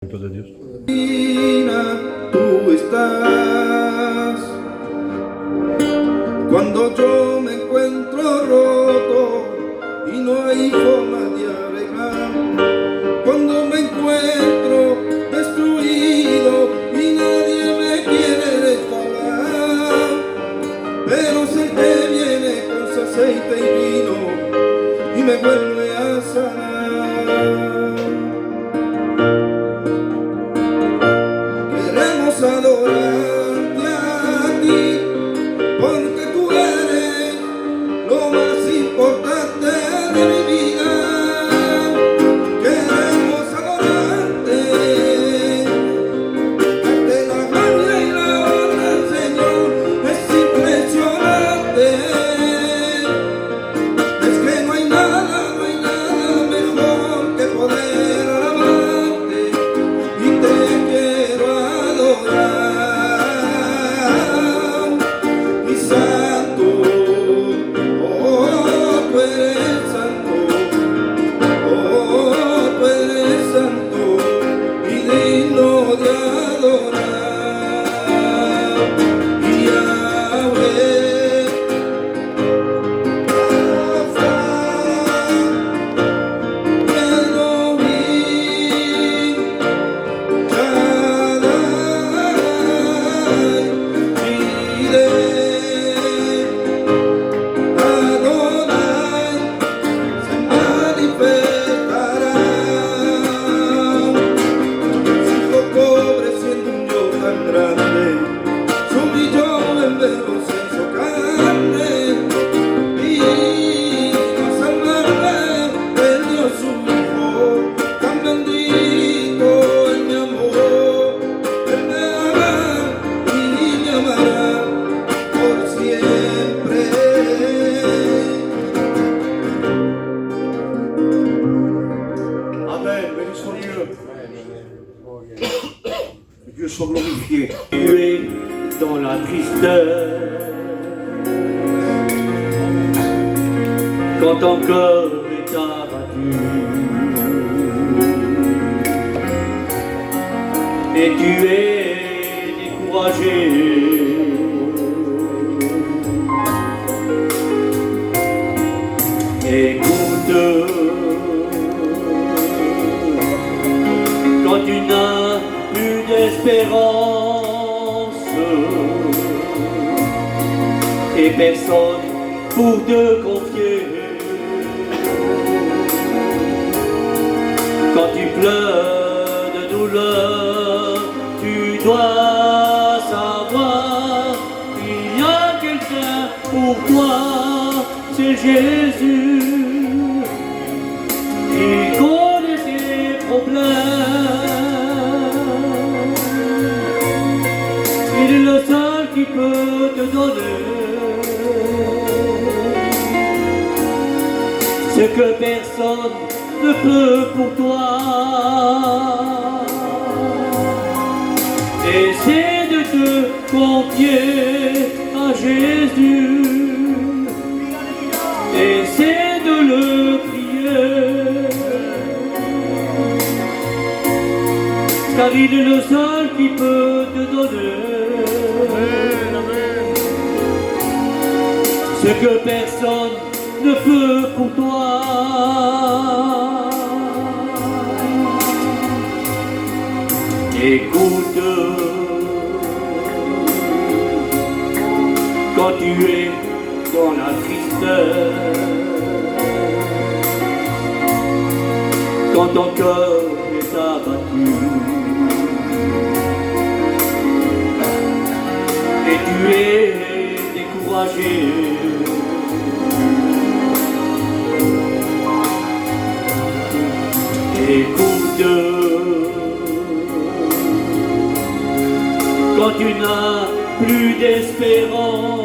De Dios. Tú estás cuando yo me encuentro roto y no hay forma de arreglar, cuando me encuentro destruido y nadie me quiere restaurar, pero sé que viene con su aceite y vino y me vuelve a sanar. Adorarte a ti, porque tú eres lo más importante de mi vida. Queremos adorarte, darte la gloria y la honra, Señor, es impresionante. Es que no hay nada mejor que poder alabarte y te quiero adorar. Dieu soit glorifié. Tu es dans la tristesse, quand ton cœur est abattu, et tu es découragé. Écoute, quand tu n'as plus d'espérance et personne pour te confier, quand tu pleures de douleur, tu dois savoir qu'il y a quelqu'un pour toi, c'est Jésus qui connaît tes problèmes. Il est le seul qui peut te donner ce que personne ne peut pour toi. Essaie de te confier à Jésus, essaie de le prier, car il est le seul qui peut te donner ce que personne ne peut pour toi. Écoute, quand tu es dans la tristesse, quand ton cœur est abattu, et tu es découragé, écoute, quand tu n'as plus d'espérance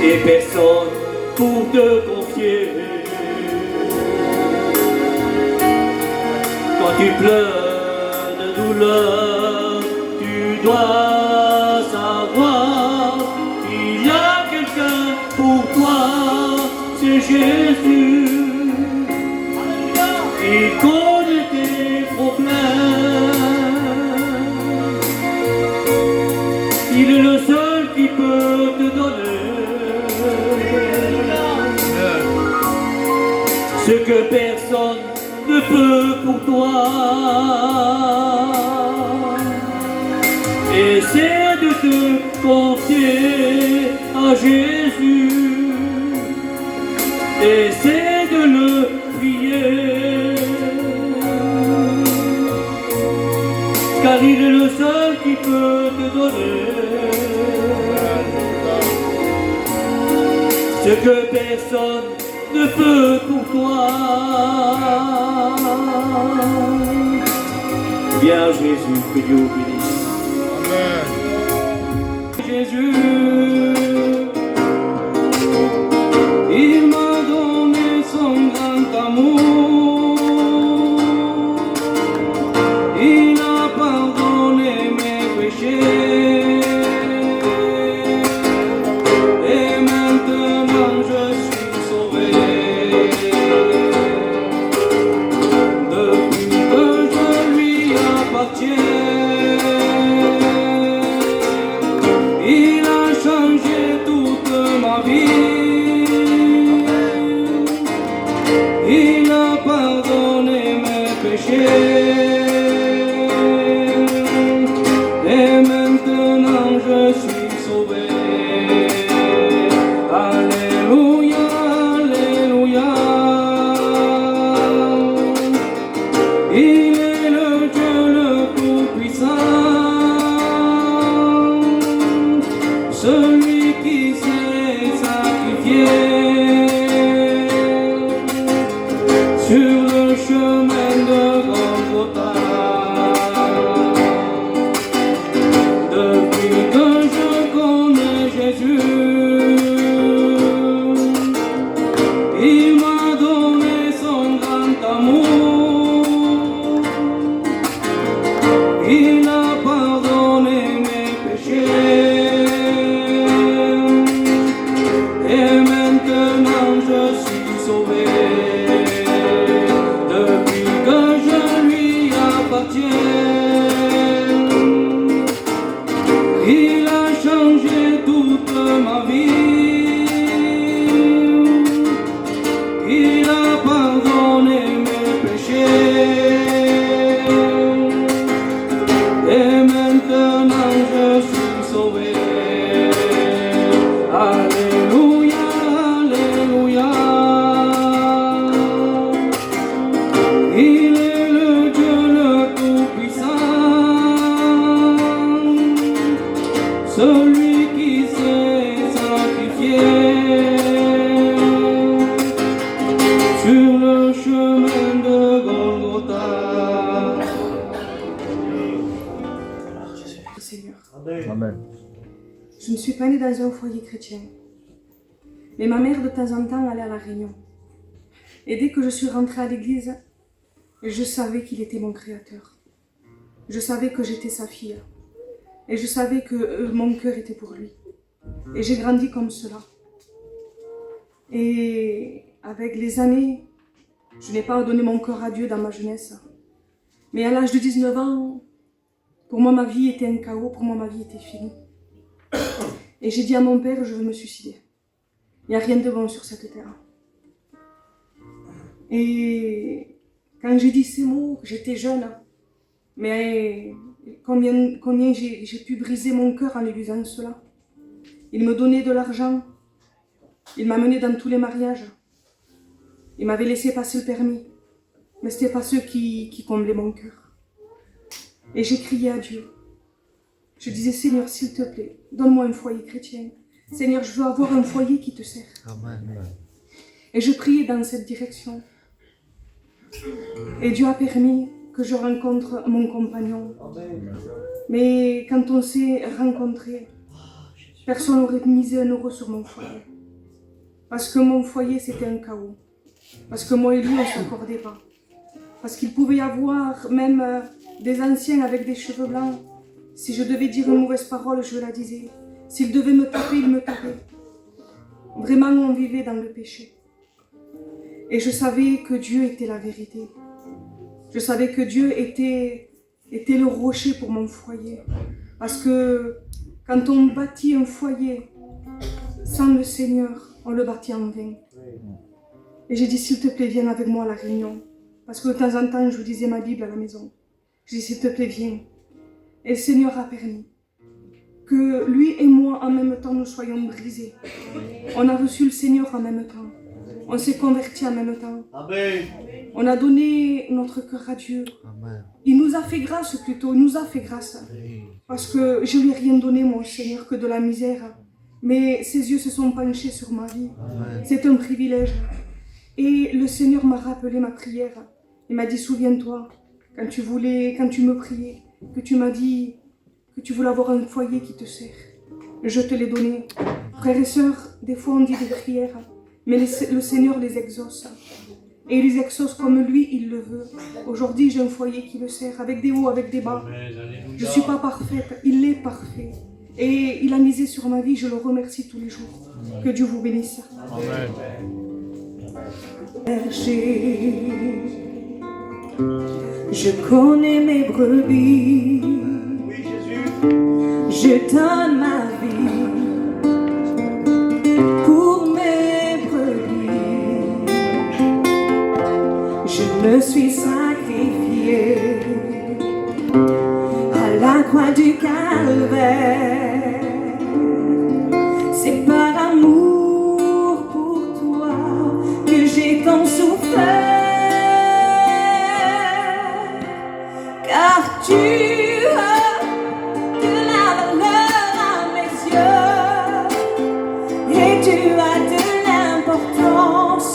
et personne pour te confier, quand tu pleures de douleur, tu dois savoir qu'il y a quelqu'un pour toi, c'est Jésus. Il connaît tes problèmes. Il est le seul qui peut te donner ce que personne ne peut pour toi. Essaie de te confier à Jésus. Essaie de le prier, car il est le seul qui peut te donner ce que personne ne peut pour toi. Viens Jésus, que Dieu vous bénisse. Amen. Jésus, il m'a donné son grand amour. Il a pardonné mes péchés. Et maintenant je suis sauvé. Depuis que je lui appartiens, il a changé toute ma vie. Il a pardonné mes péchés. Et maintenant je suis sauvé. Alléluia, Alléluia. Il est le Dieu le Tout-Puissant, celui qui s'est sacrifié sur le chemin de Golgotha. Depuis que je connais Jésus, il m'a donné son grand amour. Il a pardonné mes péchés. Et maintenant je suis sauvé. Depuis que je lui appartiens, il a changé toute ma vie. Il a pardonné mes péchés. Et maintenant je suis sauvé. Alléluia, Alléluia. Il est le Dieu le Tout-Puissant, celui qui s'est sacrifié sur le chemin de Golgotha. Seigneur. Amen. Je ne suis pas née dans un foyer chrétien, mais ma mère de temps en temps allait à la réunion. Et dès que je suis rentrée à l'église, je savais qu'il était mon créateur. Je savais que j'étais sa fille. Et je savais que mon cœur était pour lui. Et j'ai grandi comme cela. Et avec les années, je n'ai pas donné mon cœur à Dieu dans ma jeunesse. Mais à l'âge de 19 ans, pour moi ma vie était un chaos, pour moi ma vie était finie. Et j'ai dit à mon père, je veux me suicider. Il n'y a rien de bon sur cette terre. Et quand j'ai dit ces mots, j'étais jeune, mais combien j'ai pu briser mon cœur en lui disant cela. Il me donnait de l'argent, il m'amenait dans tous les mariages, il m'avait laissé passer le permis, mais ce n'était pas ceux qui comblaient mon cœur. Et j'ai crié à Dieu. Je disais, Seigneur, s'il te plaît, donne-moi un foyer chrétien. Seigneur, je veux avoir un foyer qui te sert. Amen. Et je priais dans cette direction. Et Dieu a permis que je rencontre mon compagnon. Mais quand on s'est rencontrés, personne n'aurait misé un euro sur mon foyer. Parce que mon foyer, c'était un chaos. Parce que moi et lui, on ne s'accordait pas. Parce qu'il pouvait y avoir même des anciens avec des cheveux blancs. Si je devais dire une mauvaise parole, je la disais. S'il devait me taper, il me tapait. Vraiment, on vivait dans le péché. Et je savais que Dieu était la vérité. Je savais que Dieu était le rocher pour mon foyer. Parce que quand on bâtit un foyer sans le Seigneur, on le bâtit en vain. Et j'ai dit, s'il te plaît, viens avec moi à la réunion. Parce que de temps en temps, je lisais ma Bible à la maison. J'ai dit, s'il te plaît, viens. Et le Seigneur a permis que lui et moi, en même temps, nous soyons brisés. On a reçu le Seigneur en même temps. On s'est convertis en même temps. Amen. On a donné notre cœur à Dieu. Amen. Il nous a fait grâce plutôt, il nous a fait grâce. Parce que je lui ai rien donné, mon Seigneur, que de la misère. Mais ses yeux se sont penchés sur ma vie. Amen. C'est un privilège. Et le Seigneur m'a rappelé ma prière. Il m'a dit, souviens-toi, quand tu me priais, que tu m'as dit que tu voulais avoir un foyer qui te sert. Je te l'ai donné. Frères et sœurs, des fois on dit des prières, mais le Seigneur les exauce. Et il les exauce comme lui, il le veut. Aujourd'hui, j'ai un foyer qui le sert, avec des hauts, avec des bas. Je ne suis pas parfaite, il est parfait. Et il a misé sur ma vie, je le remercie tous les jours. Que Dieu vous bénisse. Amen. Berger, je connais mes brebis. Oui, Jésus. Je donne ma vie pour mes brebis. Je me suis sacrifiée à la croix du calvaire. C'est par amour pour toi que j'ai tant souffert. Car tu as de la valeur à mes yeux et tu as de l'importance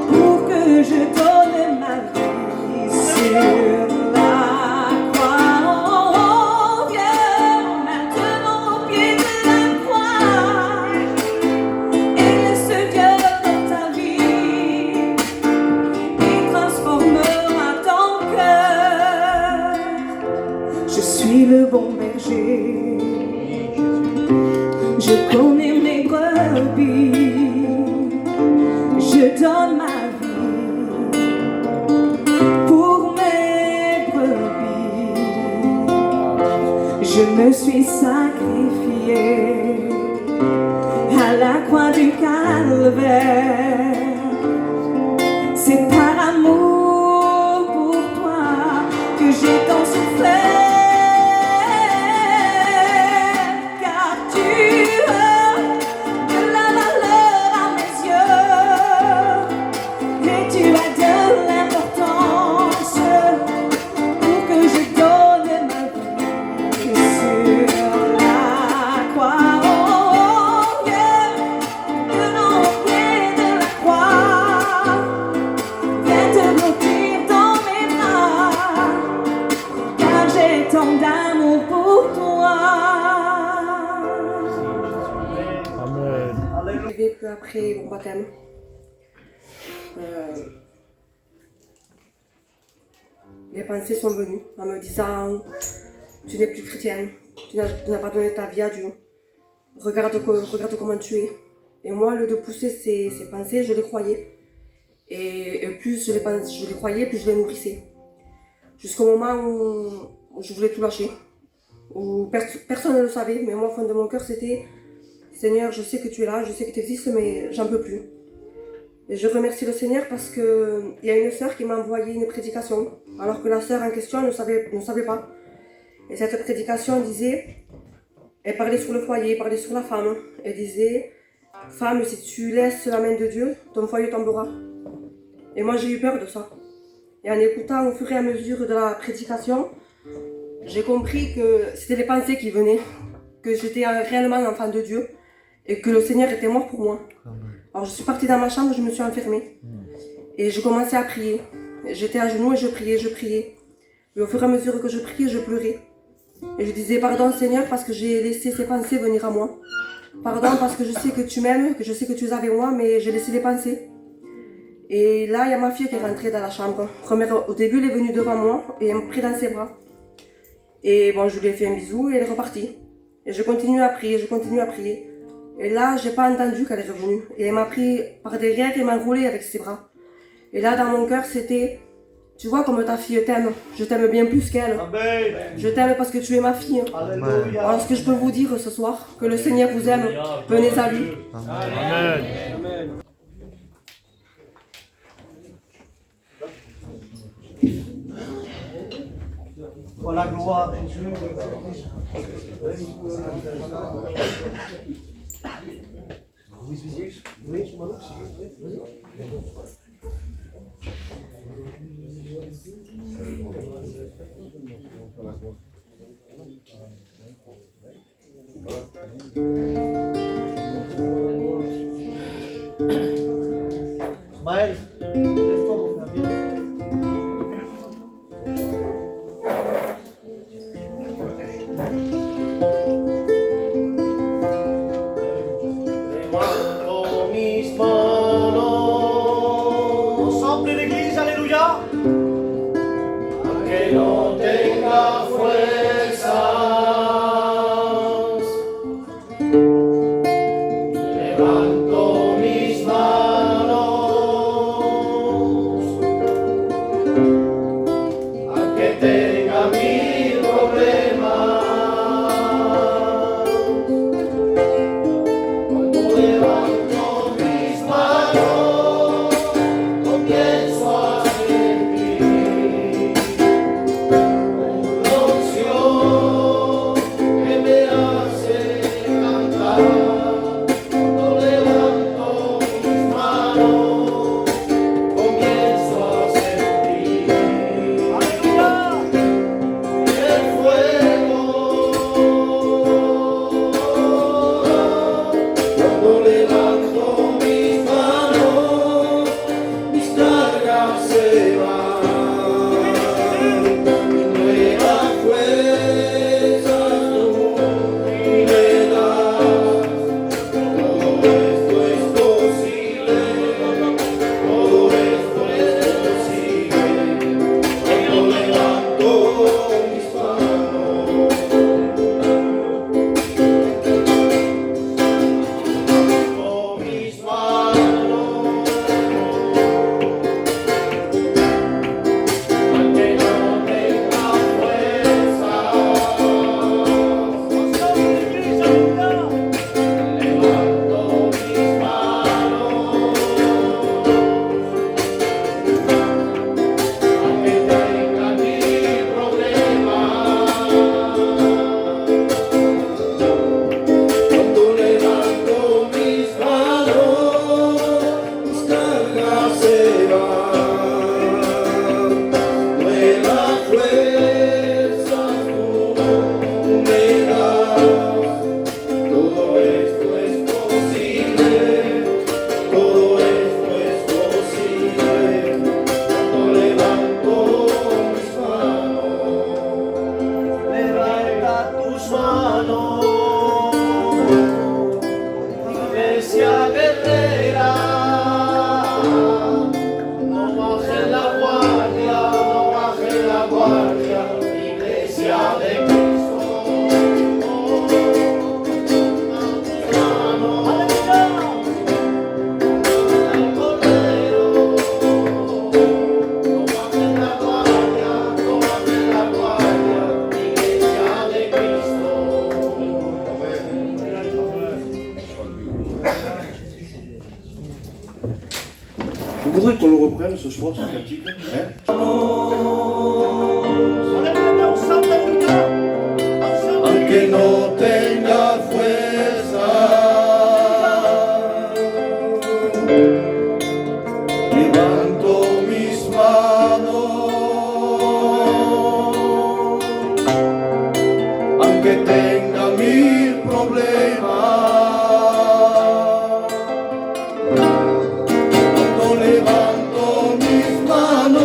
pour que je donne ma vie sur la croix. Oh, viens maintenant au pied de la croix et laisse Dieu dans ta vie et transformera ton cœur. Je suis le bon berger, je connais mes brebis, je donne ma vie pour mes brebis. Je me suis sacrifiée à la croix du calvaire. C'est par amour pour toi que j'ai tant souffert. Car tu as de la valeur à mes yeux et tu as de l'importance pour que je donne ma vie sur la croix. Oh, viens maintenant au pied de la croix. Viens te blottir dans mes bras, car j'ai tant d'amour pour toi. Amen. Arrivé peu après mon baptême, les pensées sont venues en me disant tu n'es plus chrétienne, tu n'as pas donné ta vie à Dieu, regarde comment tu es. Et moi, au lieu de pousser ces pensées, je les croyais. Et plus je les croyais, plus je les nourrissais. Jusqu'au moment où je voulais tout lâcher, où personne ne le savait, mais moi, au fond de mon cœur, c'était Seigneur, je sais que tu es là, je sais que tu existes, mais j'en peux plus. Et je remercie le Seigneur parce qu'il y a une sœur qui m'a envoyé une prédication, alors que la sœur en question ne savait pas. Et cette prédication disait, elle parlait sur le foyer, elle parlait sur la femme. Elle disait, femme, si tu laisses la main de Dieu, ton foyer tombera. Et moi j'ai eu peur de ça. Et en écoutant au fur et à mesure de la prédication, j'ai compris que c'était les pensées qui venaient, que j'étais réellement enfant de Dieu et que le Seigneur était mort pour moi. Alors je suis partie dans ma chambre, je me suis enfermée et je commençais à prier. J'étais à genoux et je priais. Et au fur et à mesure que je priais, je pleurais. Et je disais pardon Seigneur parce que j'ai laissé ces pensées venir à moi. Pardon parce que je sais que tu m'aimes, que je sais que tu es avec moi, mais j'ai laissé les pensées. Et là, il y a ma fille qui est rentrée dans la chambre. Au début, elle est venue devant moi et elle m'a pris dans ses bras. Et bon, je lui ai fait un bisou et elle est repartie. Et je continue à prier. Et là, j'ai pas entendu qu'elle est revenue. Et elle m'a pris par derrière et m'a enroulé avec ses bras. Et là, dans mon cœur, c'était, Tu vois comme ta fille t'aime. Je t'aime bien plus qu'elle. Je t'aime parce que tu es ma fille. Alors ce que je peux vous dire ce soir, que le Seigneur vous aime. Venez à lui. Amen. Voilà, gloire. Maël, lève-toi mon frère, viens. Levanto mis manos, ensemble l'église, alléluia. Aunque no tenga fuerzas, levanto mis manos, aunque tenga mil problemas. Cuando levanto mis manos, comienzo a sentir una unción que me hace cantar. Cuando levanto mis manos, comienzo a sentir el fuego. Cuando levanto mis manos, mis cargas se van y nuevas fuerzas tú me das. Todo esto es posible, todo esto es posible. Cuando levanto mis manos, con mis manos, aunque no tenga fuerza, levanto mis manos, aunque tenga mil problemas. Cuando levanto mis manos, mis cargas se van, nuevas fuerzas tú me das. Todo esto es posible, todo esto es posible. Cuando levanto mis manos, levanta tus manos, iglesia guerrera. No bajes la guardia, no bajes la guardia, iglesia de Cristo. El Cordero, no bajes la guardia, no bajes la guardia, iglesia de Cristo. Vous voudrez qu'on le reprenne ce soir, ce cantique, hein? Aunque no tenga fuerza, levanto mis manos, aunque tenga mil problemas. Cuando levanto mis manos,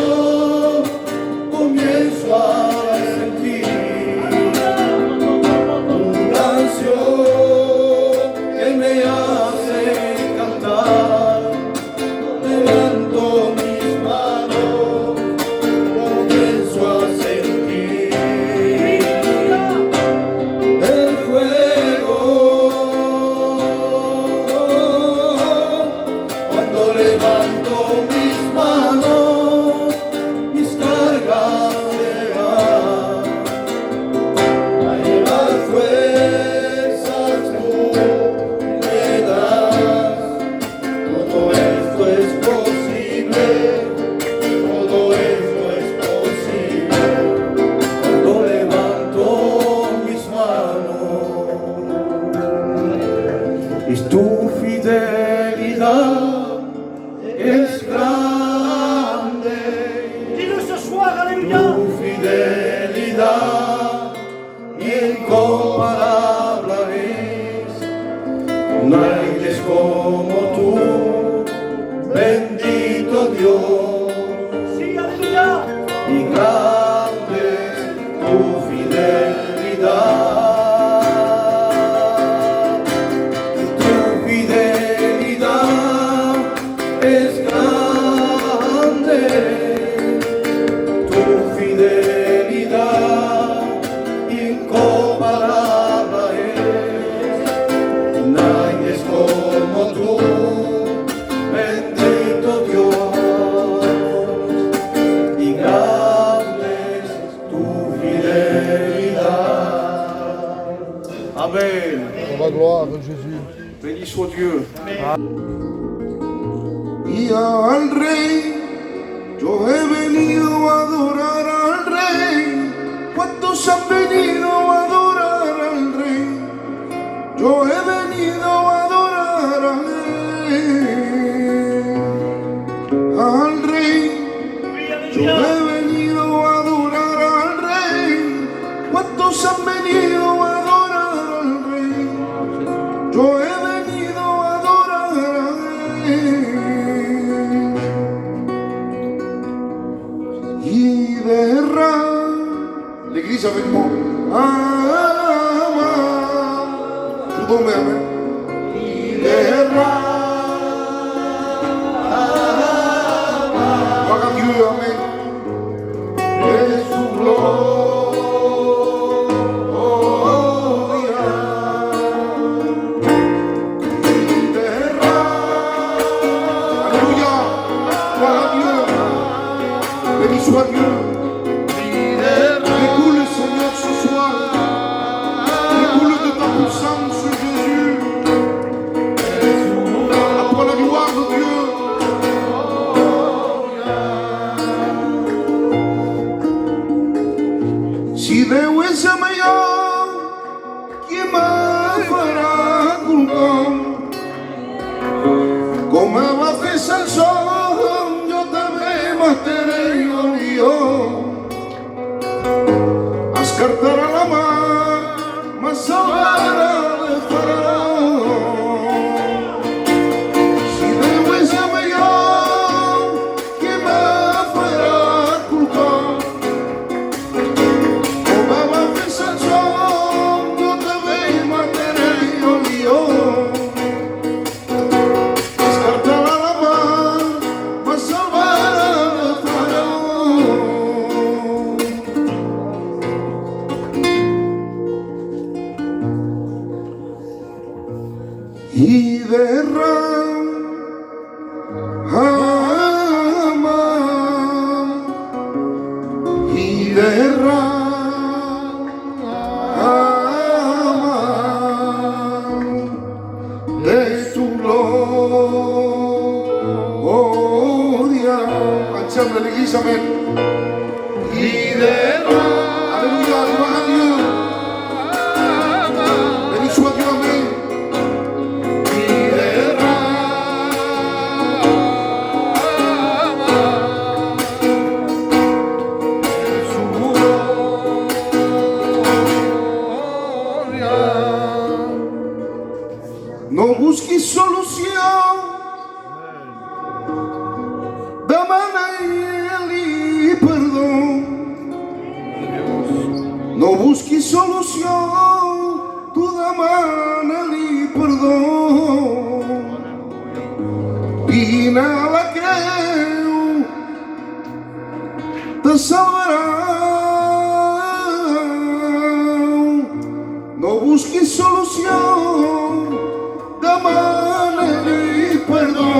Gloire à Jésus. Béni soit Dieu. Y al Rey, yo he venido a adorar al Rey. ¿Cuántos han venido a adorar al Rey? Yo he venido a adorar al Rey. Al Rey, yo he venido a adorar al Rey. ¿Cuántos han venido a adorar al Rey? Yo he venido a adorar al Rey. Y l'église avec moi. Tout le monde, amen. Y gloire à Dieu, amen. Et su gloria. Alléluia. Gloire à Dieu. Béni soit Dieu. Découle, Seigneur, ce soir. Découle de ta puissance, Jésus. À toi la gloire de Dieu. Si Déu és el millor, qui me farà culpar? Com me va fer Sansó, jo també mataré jo. Escartarà la mà, me salvarà de Faraó. Si Déu és el millor, qui me farà culpar? Com me va fer Sansó, jo també mataré jo. Escartarà la mà, me salvarà de Faraó. Y de tu gloria. Ensemble l'église, amen. Y alléluia, gloire à Dieu. Béni soit Dieu, amen. No busquis solució, demana-li perdó. No busquis solució, tu demana-li perdó. Vine a la creu, te salvarà. No busquis solució, demana-li perdó.